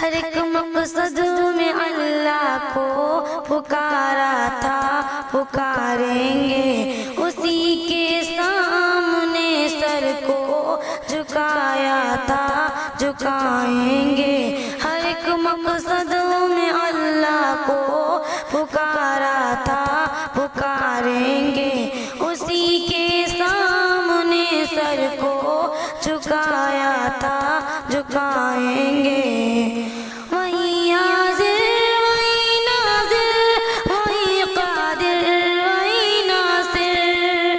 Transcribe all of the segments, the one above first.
ہر ایک مقصد میں اللہ کو پکارا تھا، پکاریں گے اسی کے سامنے سر کو جھکایا تھا، جھکائیں گے۔ ہر ایک مقصد میں اللہ کو پکارا تھا، پکاریں گے اسی کے سامنے سر کو جھکایا تھا، جھکائیں گے۔ وہی حاضر وہی ناظر وہی قادر وہی ناصر،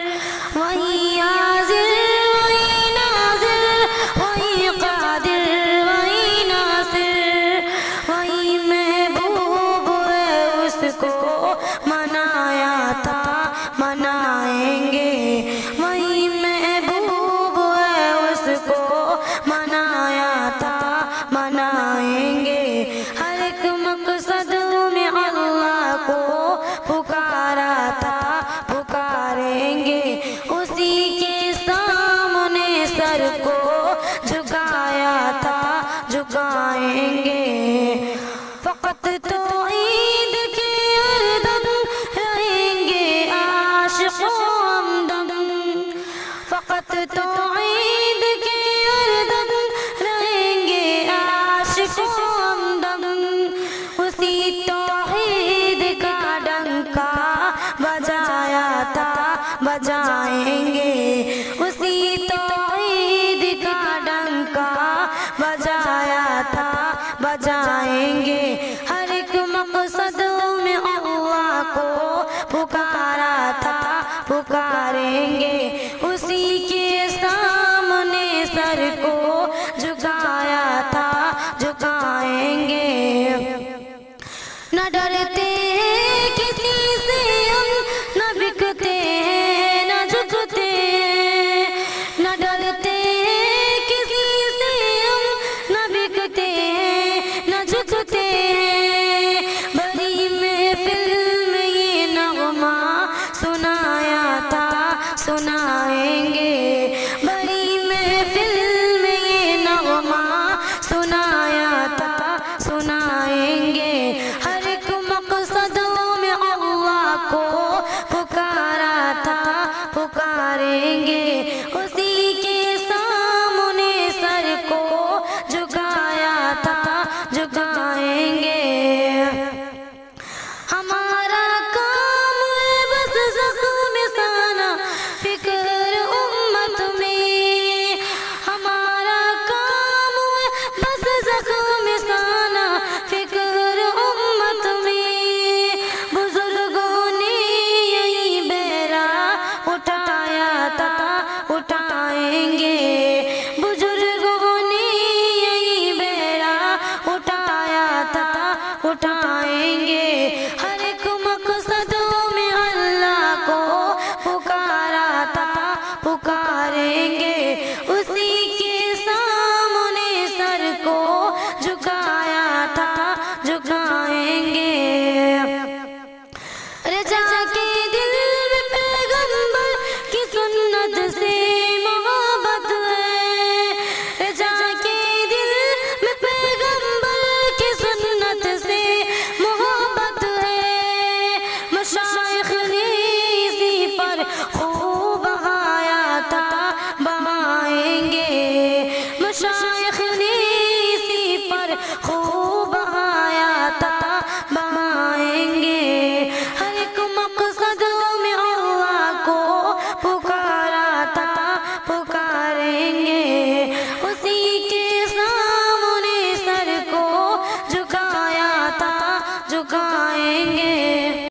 وہی حاضر وہی ناظر وہی قادر وہی ناصر، وہی محبوب ہے اس کو منایا تھا، منائیں گے۔ وہی محبوب ہے اس کو منایا تھا، منائیں گے۔ ہر ایک مقصد میں اللہ کو پکارا تھا، پکاریں گے اسی کے سامنے سر کو جھکایا تھا، جھکائیں گے۔ فقط توحید کے ہر دم رہیں گے عاشق و ہمدم، فقط توحید کے ہر دم رہیں گے عاشق و ہمدم، اسی توحید کا ڈنکا بجایا تھا، بجائیں گے اسی توحید کا ڈنکا بجایا تھا، بجائیں گے۔ ہر ایک مقصد میں اللہ کو پکارا تھا، پکاریں گے اسی کے سامنے سر کو جھکایا تھا، جھکائیں گے۔ نہ ڈرتے ہیں کسی سے ہم، نہ بکتے ہیں نہ جھکتے ہیں، نہ ڈرتے ہیں کسی سے ہم، نہ بکتے ہیں نہ جھکتے ہیں۔ بڑی محفل میں یہ نغمہ سنایا تھا، سنائیں گے۔ بڑی محفل میں یہ نغمہ سنایا تھا، سنائیں گے۔ ہر ایک مقصد میں اللہ کو پکارا تھا، پکاریں گے اسی کے سامنے سر کو جھکایا تھا، جھکائیں گے۔ ہمارا کام ہے بس زخم سانا فکر امت میں، ہمارا کام ہے بس زخم سانا فکر امت میں۔ بزرگوں نے یہی بیرا اٹھایا تھا، اٹھائیں گے۔ بزرگوں نے یہی بیرا اٹھایا تھا، اٹھائیں گے۔ ہر ایک مقصد میں اللہ کو پکارا تھا، پکاریں گے اسی کے سامنے سر کو جھکایا تھا، جھکائیں گے۔ رجا کے دل میں پیغمبر کی سنت سے محبت ہے، رجا کے دل میں پیغمبر کی سنت سے محبت ہے۔ مشائخ نے اسی پر خوب بہایا تھا، بہائیں گے۔ مشائخ نے اسی پر خوب